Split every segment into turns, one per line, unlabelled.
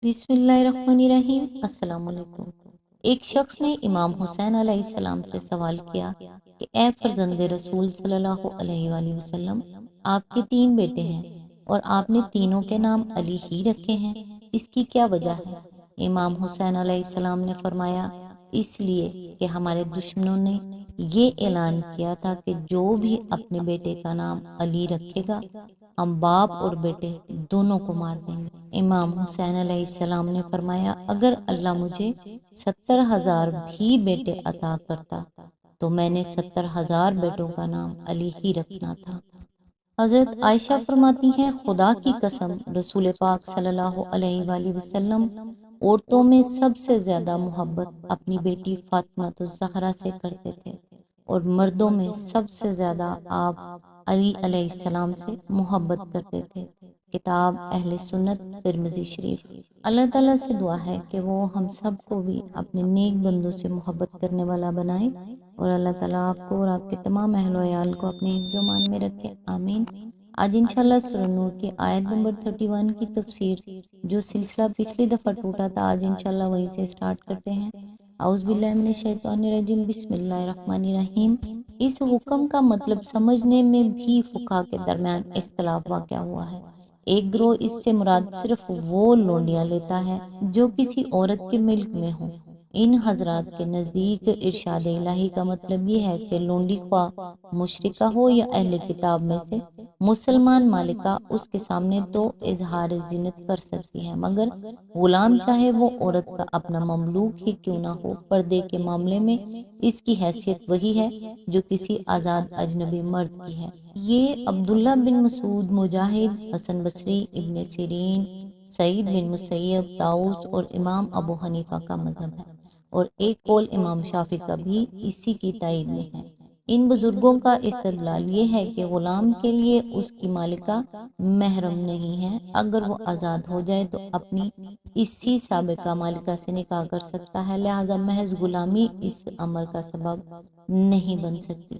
بسم اللہ الرحمن الرحیم۔ السلام علیکم۔ ایک شخص نے امام حسین علیہ السلام سے سوال کیا کہ اے فرزند رسول صلی اللہ علیہ وآلہ وسلم، آپ کے تین بیٹے ہیں اور آپ نے تینوں کے نام علی ہی رکھے ہیں، اس کی کیا وجہ ہے؟ امام حسین علیہ السلام نے فرمایا، اس لیے کہ ہمارے دشمنوں نے یہ اعلان کیا تھا کہ جو بھی اپنے بیٹے کا نام علی رکھے گا ہم باپ اور بیٹے دونوں کو مار دیں گے۔ امام حسین علیہ السلام نے فرمایا، اگر اللہ مجھے 70,000 بھی بیٹے عطا کرتا تو میں نے 70,000 بیٹوں کا نام علی ہی رکھنا تھا۔ حضرت عائشہ فرماتی ہیں، خدا کی قسم رسول پاک صلی اللہ علیہ وآلہ وسلم عورتوں میں سب سے زیادہ محبت اپنی بیٹی فاطمہ الزہرا سے کرتے تھے اور مردوں میں سب سے زیادہ آپ علی علیہ السلام سے محبت کرتے تھے۔ کتاب اہل سنت ترمذی شریف۔ اللہ تعالیٰ سے دعا ہے کہ وہ ہم سب کو بھی اپنے نیک بندوں سے محبت کرنے والا بنائے اور اللہ تعالیٰ آپ کو اور آپ کے تمام اہل و عیال کو اپنے حفظ و مان میں رکھے، آمین۔ آج انشاءاللہ سورہ نور کی آیت نمبر 31 کی تفسیر، جو سلسلہ پچھلی دفعہ ٹوٹا تھا، آج انشاءاللہ وہیں سے سٹارٹ کرتے ہیں۔ اعوذ باللہ من الشیطان الرجیم، بسم اللہ الرحمن الرحیم۔ اس حکم کا مطلب سمجھنے میں بھی فقہا کے درمیان اختلاف واقع ہوا ہے۔ ایک گروہ اس سے مراد صرف وہ لونڈیاں لیتا ہے جو کسی عورت کے ملک میں ہوں۔ ان حضرات کے نزدیک ارشاد الہی کا مطلب یہ ہے کہ لونڈی خواہ مشرکہ ہو یا اہل کتاب میں سے مسلمان مالکہ اس کے سامنے تو اظہار زینت کر سکتی ہے، مگر غلام چاہے وہ عورت کا اپنا مملوک ہی کیوں نہ ہو، پردے کے معاملے میں اس کی حیثیت وہی ہے جو کسی آزاد اجنبی مرد کی ہے۔ یہ عبداللہ بن مسعود، مجاہد، حسن بصری، ابن سیرین، سعید بن مسیب، طاؤس اور امام ابو حنیفہ کا مذہب ہے، اور ایک قول امام شافعی کا بھی اسی کی تائید میں ہے۔ ان بزرگوں کا استدلال یہ ہے کہ غلام کے لیے اس کی مالکہ محرم نہیں ہے، اگر وہ آزاد ہو جائے تو اپنی اسی سابقہ مالکہ سے نکاح کر سکتا ہے، لہذا محض غلامی اس امر کا سبب نہیں بن سکتی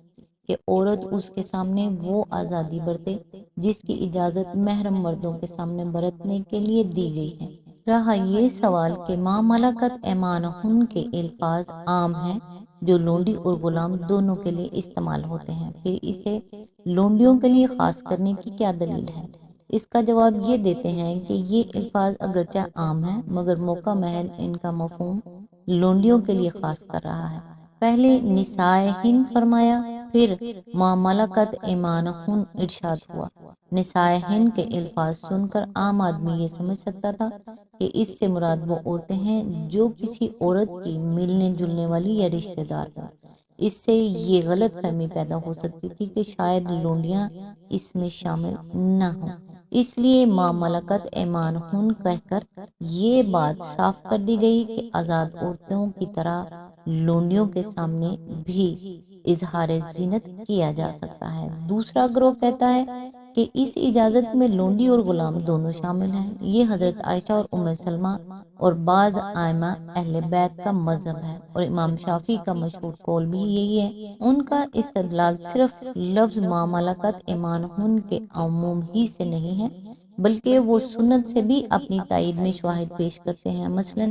کہ عورت اس کے سامنے وہ آزادی برتے جس کی اجازت محرم مردوں کے سامنے برتنے کے لیے دی گئی ہے۔ رہا یہ سوال کہ ما ملکت ایمانہن کے الفاظ عام ہیں جو لونڈی اور غلام دونوں کے لیے استعمال ہوتے ہیں، پھر اسے لونڈیوں کے لیے خاص کرنے کی کیا دلیل ہے؟ اس کا جواب یہ دیتے ہیں کہ یہ الفاظ اگرچہ عام ہیں مگر موقع محل ان کا مفہوم لونڈیوں کے لیے خاص کر رہا ہے۔ پہلے نسائے ہند فرمایا، پھر ما ملکت ایمانہن ارشاد ہوا۔ نسائے ہند کے الفاظ سن کر عام آدمی یہ سمجھ سکتا تھا کہ اس سے مراد وہ عورتیں ہیں جو کسی عورت کی ملنے جلنے والی یا رشتہ دار ہوں۔ اس سے یہ غلط فہمی پیدا ہو سکتی تھی کہ شاید لونڈیاں اس میں شامل نہ ہوں، اس لیے ما ملکت ایمانہن کہہ کر یہ بات صاف کر دی گئی کہ آزاد عورتوں کی طرح لونڈیوں کے سامنے بھی اظہار زینت کیا جا سکتا ہے۔ دوسرا گروہ کہتا ہے کہ اس اجازت میں لونڈی اور غلام دونوں شامل ہیں۔ یہ حضرت عائشہ اور ام سلمہ اور بعض ائمہ اہل بیت کا مذہب ہے، اور امام شافعی کا مشہور قول بھی یہی ہے۔ ان کا استدلال صرف لفظ ما ملکت ایمانہن کے عموم ہی سے نہیں ہے بلکہ وہ سنت سے بھی اپنی تائید میں شواہد پیش کرتے ہیں۔ مثلا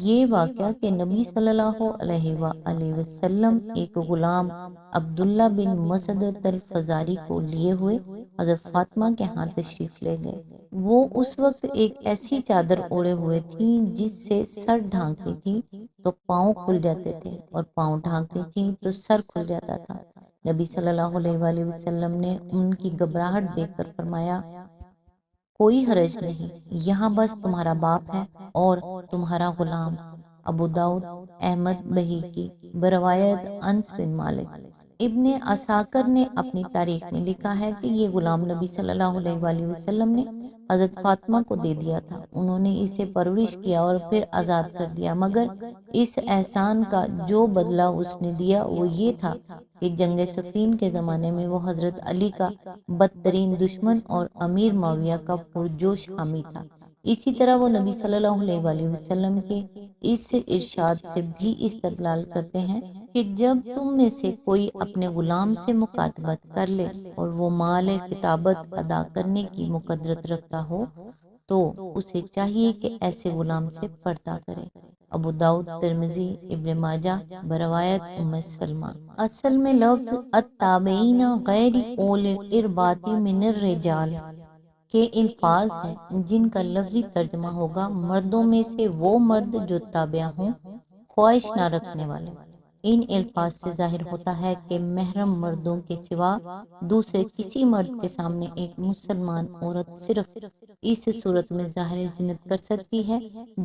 یہ واقعہ کہ نبی صلی اللہ علیہ وآلہ وسلم ایک غلام عبداللہ بن مسعدۃ الفزاری کو لیے ہوئے حضرت فاطمہ کے ہاں تشریف لے گئے۔ وہ اس وقت ایک ایسی چادر اوڑے ہوئے تھی جس سے سر ڈھانکتی تھی تو پاؤں کھل جاتے تھے اور پاؤں ڈھانکتی تھی تو سر کھل جاتا تھا۔ نبی صلی اللہ علیہ وآلہ وسلم نے ان کی گھبراہٹ دیکھ کر فرمایا، کوئی حرج نہیں، یہاں بس تمہارا باپ ہے اور تمہارا غلام۔ ابو داؤد، احمد بہیقی، بروایت انس بن مالک۔ ابن عساکر نے اپنی تاریخ میں لکھا ہے کہ یہ غلام نبی صلی اللہ علیہ وآلہ وسلم نے حضرت فاطمہ کو دے دیا تھا۔ انہوں نے اسے پرورش کیا اور پھر آزاد کر دیا، مگر اس احسان کا جو بدلہ اس نے دیا وہ یہ تھا کہ جنگ صفین کے زمانے میں وہ حضرت علی کا بدترین دشمن اور امیر معاویہ کا پرجوش حامی تھا۔ اسی طرح وہ نبی صلی اللہ علیہ وآلہ وسلم کے اس ارشاد سے بھی استدلال کرتے ہیں کہ جب تم میں سے کوئی اپنے غلام سے مکاتبت کر لے اور وہ مال کتابت ادا کرنے کی مقدرت رکھتا ہو تو اسے چاہیے کہ ایسے غلام سے پردہ کرے۔ ابو داؤد، ترمذی، ابن ماجہ بروایت ام سلمہ۔ اصل میں لفظ التابعین غیر اول الارباط من الرجال کے الفاظ ہیں جن کا لفظی ترجمہ ہوگا مردوں میں سے وہ مرد جو تابع ہوں، خواہش نہ رکھنے والے۔ ان الفاظ سے ظاہر ہوتا ہے کہ محرم مردوں کے سوا دوسرے کسی مرد کے سامنے ایک مسلمان عورت صرف اس صورت میں ظاہر زینت کر سکتی ہے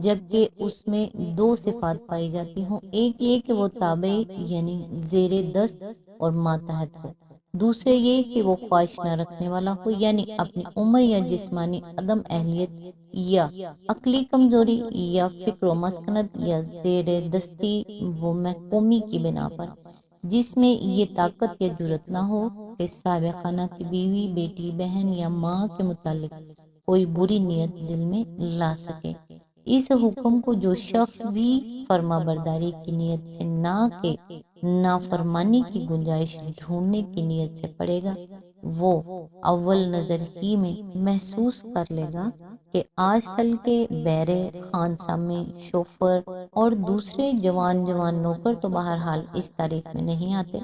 جبکہ اس میں دو صفات پائی جاتی ہوں، ایک یہ کہ وہ تابع یعنی زیر دست اور ماتحت ہو، دوسرے یہ کہ وہ خواہش نہ رکھنے والا ہو یعنی اپنی عمر یا جسمانی عدم اہلیت یا عقلی کمزوری یا فکر و مسکنت یا زیر دستی و محکومی کی بنا پر جس میں یہ طاقت یا جرت نہ ہو کہ صاحب خانہ کی بیوی، بیٹی، بہن یا ماں کے متعلق کوئی بری نیت دل میں لا سکے۔ اس حکم کو جو شخص بھی فرما برداری کی نیت سے نہ کہ نافرمانی کی گنجائش ڈھونڈنے کی نیت سے پڑے گا، وہ اول نظر ہی میں محسوس کر لے گا کہ آج کل کے بیرے خانسامے، شوفر اور دوسرے جوان نوکر تو بہرحال اس تعریف میں نہیں آتے۔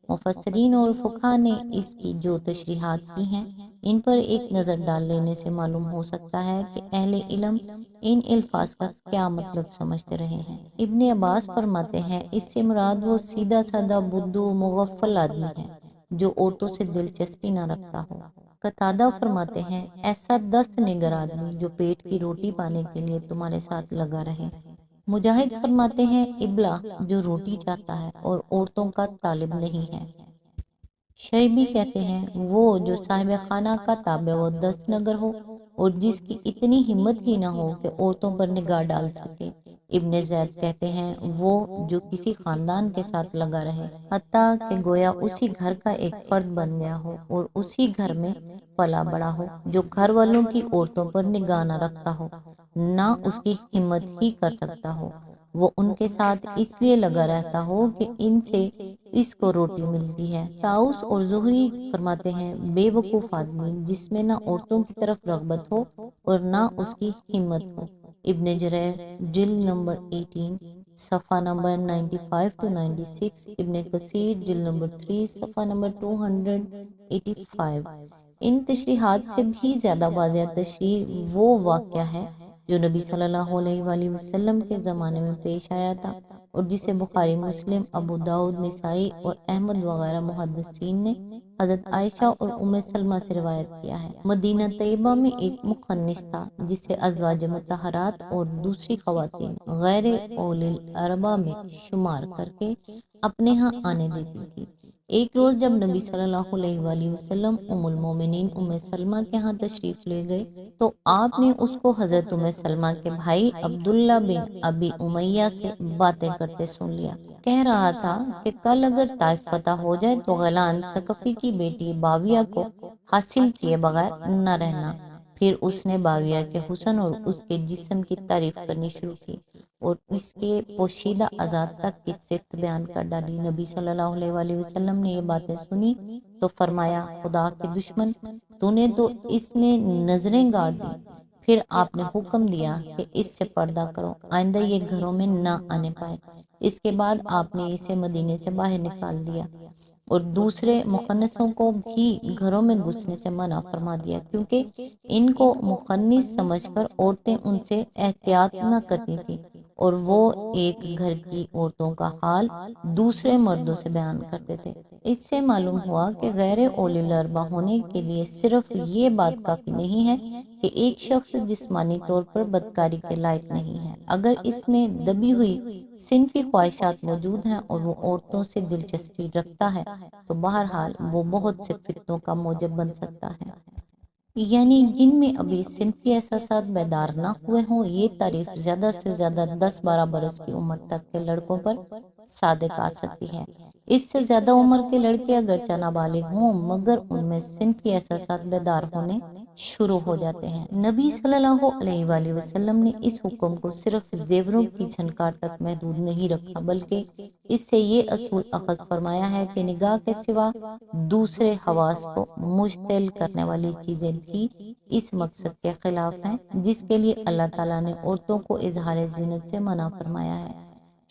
مفسرین اور فقہا نے اس کی جو تشریحات کی ہیں ان پر ایک نظر ڈال لینے سے معلوم ہو سکتا ہے کہ اہل علم ان الفاظ کا کیا مطلب سمجھتے رہے ہیں۔ ابن عباس فرماتے ہیں اس سے مراد وہ سیدھا سادہ بدو مغفل آدمی ہے جو عورتوں سے دلچسپی نہ رکھتا ہو۔ قتادہ فرماتے ہیں ایسا دست نگر آدمی جو پیٹ کی روٹی پانے کے لیے تمہارے ساتھ لگا رہے۔ مجاہد فرماتے ہیں ابلا جو روٹی چاہتا ہے اور عورتوں کا طالب نہیں ہے۔ شیبی کہتے ہیں وہ جو صاحب خانہ کا تابع و دست نگر ہو اور جس کی اتنی ہمت ہی نہ ہو کہ عورتوں پر نگاہ ڈال سکے۔ ابن زید کہتے ہیں وہ جو کسی خاندان کے ساتھ لگا رہے حتیٰ کہ گویا اسی گھر کا ایک فرد بن گیا ہو اور اسی گھر میں پلا بڑا ہو، جو گھر والوں کی عورتوں پر نگاہ نہ رکھتا ہو، نہ اس کی ہمت ہی کر سکتا ہو، وہ ان کے ساتھ اس لیے لگا رہتا ہو کہ ان سے اس کو روٹی ملتی ہے۔ طاؤس اور زہری فرماتے ہیں بے وقوف آدمی جس میں نہ عورتوں کی طرف رغبت ہو اور نہ اس کی ہمت ہو۔ ابن جریر جلد نمبر 18 صفحہ نمبر 95 to 96، ابن کثیر جلد نمبر 3 صفحہ نمبر 285۔ ان تشریحات سے بھی زیادہ واضح تشریح وہ واقعہ ہے جو نبی صلی اللہ علیہ وآلہ وسلم کے زمانے میں پیش آیا تھا اور جسے بخاری، مسلم، ابو داؤد، نسائی اور احمد وغیرہ محدثین نے حضرت عائشہ اور ام سلمہ سے روایت کیا ہے۔ مدینہ طیبہ میں ایک مخنث تھا جسے ازواج مطہرات اور دوسری خواتین غیر اول الاربع میں شمار کر کے اپنے ہاں آنے دیتی تھی۔ ایک روز جب نبی صلی اللہ علیہ وآلہ وسلم ام المومنین ام سلمہ کے ہاں تشریف لے گئے تو آپ نے اس کو حضرت ام سلمہ کے بھائی عبداللہ بن ابی امیہ سے باتیں کرتے سن لیا۔ کہہ رہا تھا کہ کل اگر طائف فتح ہو جائے تو غیلان ثقفی کی بیٹی باویہ کو حاصل کیے بغیر نہ رہنا۔ پھر اس نے باویہ کے حسن اور اس کے جسم کی تعریف کرنی شروع کی اور اس کے پوشیدہ اعضاء تک کی صفت بیان کر ڈالی۔ نبی صلی اللہ علیہ وآلہ وسلم نے یہ باتیں سنی تو فرمایا خدا کے دشمن، تو نے تو اس میں نظریں گاڑ دی۔ پھر آپ نے حکم دیا کہ اس سے پردہ کرو، آئندہ یہ گھروں میں نہ آنے پائے۔ اس کے بعد آپ نے اسے مدینے سے باہر نکال دیا اور دوسرے مخنثوں کو بھی گھروں میں گھسنے سے منع فرما دیا کیونکہ ان کو مخنث سمجھ کر عورتیں ان سے احتیاط نہ کرتی تھیں اور وہ ایک گھر کی عورتوں کا حال دوسرے مردوں سے بیان کرتے تھے۔ اس سے معلوم ہوا کہ غیر اول الاربع ہونے کے لیے صرف یہ بات کافی نہیں ہے کہ ایک شخص جسمانی طور پر بدکاری کے لائق نہیں ہے، اگر اس میں دبی ہوئی صنفی خواہشات موجود ہیں اور وہ عورتوں سے دلچسپی رکھتا ہے تو بہرحال وہ بہت سے فتنوں کا موجب بن سکتا ہے۔ یعنی جن میں ابھی صنفی احساسات بیدار نہ ہوئے ہوں، یہ تعریف زیادہ سے زیادہ 10-12 برس کی عمر تک کے لڑکوں پر صادق آ سکتی ہے۔ اس سے زیادہ عمر کے لڑکے اگرچہ نابالغ ہوں مگر ان میں صنفی احساسات بیدار ہونے شروع ہو جاتے ہیں۔ نبی صلی اللہ علیہ وآلہ وسلم نے اس حکم کو صرف زیوروں کی جھنکار تک محدود نہیں رکھا، بلکہ اس سے یہ اصول اخذ فرمایا ہے کہ نگاہ کے سوا دوسرے حواس کو مشتعل کرنے والی چیزیں بھی اس مقصد کے خلاف ہیں جس کے لیے اللہ تعالیٰ نے عورتوں کو اظہار زینت سے منع فرمایا ہے۔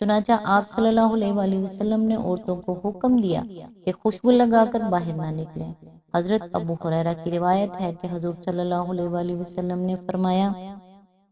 چنانچہ آپ صلی اللہ علیہ وآلہ وسلم نے عورتوں کو حکم دیا کہ خوشبو لگا کر باہر نہ نکلیں۔ حضرت ابو ہریرہ کی روایت ہے کہ حضور صلی اللہ علیہ وآلہ وسلم نے فرمایا،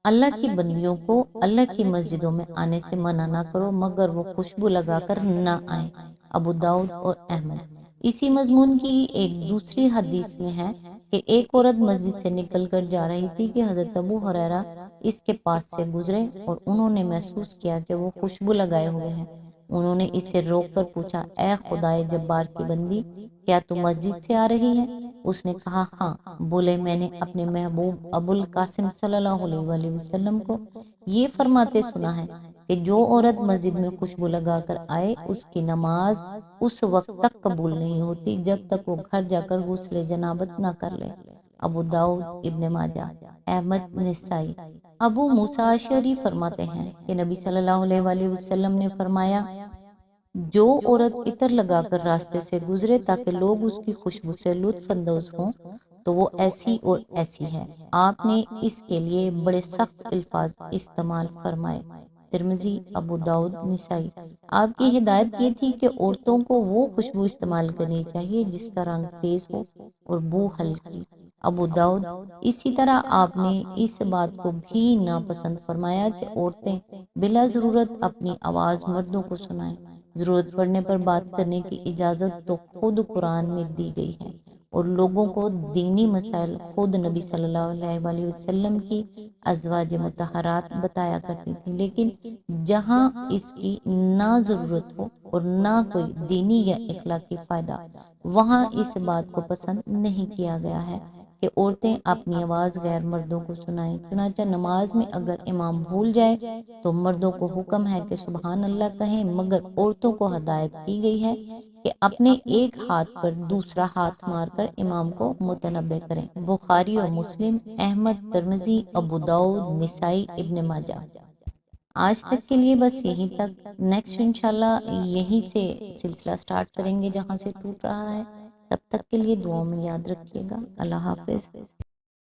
اللہ کی بندیوں کو اللہ کی مسجدوں میں آنے سے منع نہ کرو مگر وہ خوشبو لگا کر نہ آئیں۔ ابو داؤد اور احمد۔ اسی مضمون کی ایک دوسری حدیث میں ہے کہ ایک عورت مسجد سے نکل کر جا رہی تھی کہ حضرت ابو ہریرہ اس کے پاس سے گزرے اور انہوں نے محسوس کیا کہ وہ خوشبو لگائے ہوئے ہیں۔ انہوں نے اسے روک کر پوچھا، اے خدائے جبار کی بندی، کیا تو مسجد سے آ رہی ہے؟ اس نے کہا ہاں۔ بولے، میں نے اپنے محبوب ابو القاسم صلی اللہ علیہ وآلہ وسلم کو یہ فرماتے سنا ہے کہ جو عورت مسجد میں خوشبو لگا کر آئے اس کی نماز اس وقت تک قبول نہیں ہوتی جب تک وہ گھر جا کر غسل جنابت نہ کر لے۔ ابو داؤد، ابن ماجہ، احمد، نسائی۔ ابو موسیٰ اشعری فرماتے ہیں کہ نبی صلی اللہ علیہ وآلہ وسلم نے فرمایا، جو عورت عطر لگا کر راستے سے گزرے تاکہ لوگ اس کی خوشبو سے لطف اندوز ہوں تو وہ ایسی اور ایسی ہے۔ آپ نے اس کے لیے بڑے سخت الفاظ استعمال فرمائے۔ ترمذی، ابو داؤد، نسائی۔ آپ کی ہدایت یہ تھی کہ عورتوں کو وہ خوشبو استعمال کرنی چاہیے جس کا رنگ تیز ہو اور بو ہلکی۔ ابو داؤد۔ اسی طرح آپ نے اس بات کو بھی ناپسند فرمایا کہ عورتیں بلا ضرورت اپنی آواز مردوں کو سنائیں۔ ضرورت پڑنے پر بات کرنے کی اجازت تو خود قرآن میں دی گئی ہے اور لوگوں کو دینی مسائل خود نبی صلی اللہ علیہ وآلہ وسلم کی ازواج مطہرات بتایا کرتی تھیں، لیکن جہاں اس کی نہ ضرورت ہو اور نہ کوئی دینی یا اخلاقی فائدہ، وہاں اس بات کو پسند نہیں کیا گیا ہے کہ عورتیں اپنی آواز غیر مردوں کو سنائیں۔ چنانچہ نماز میں اگر امام بھول جائے تو مردوں کو حکم ہے کہ سبحان اللہ کہیں، مگر عورتوں کو ہدایت کی گئی ہے کہ اپنے ایک ہاتھ پر دوسرا ہاتھ مار کر امام کو متنبہ کریں۔ بخاری و مسلم، احمد، ترمذی، ابو داؤد، نسائی، ابن ماجہ۔ آج تک کے لیے بس یہیں تک۔ نیکسٹ انشاءاللہ یہیں سے سلسلہ سٹارٹ کریں گے جہاں سے ٹوٹ رہا ہے۔ تب تک کے لیے دعاؤں میں یاد رکھیے گا۔ اللہ حافظ۔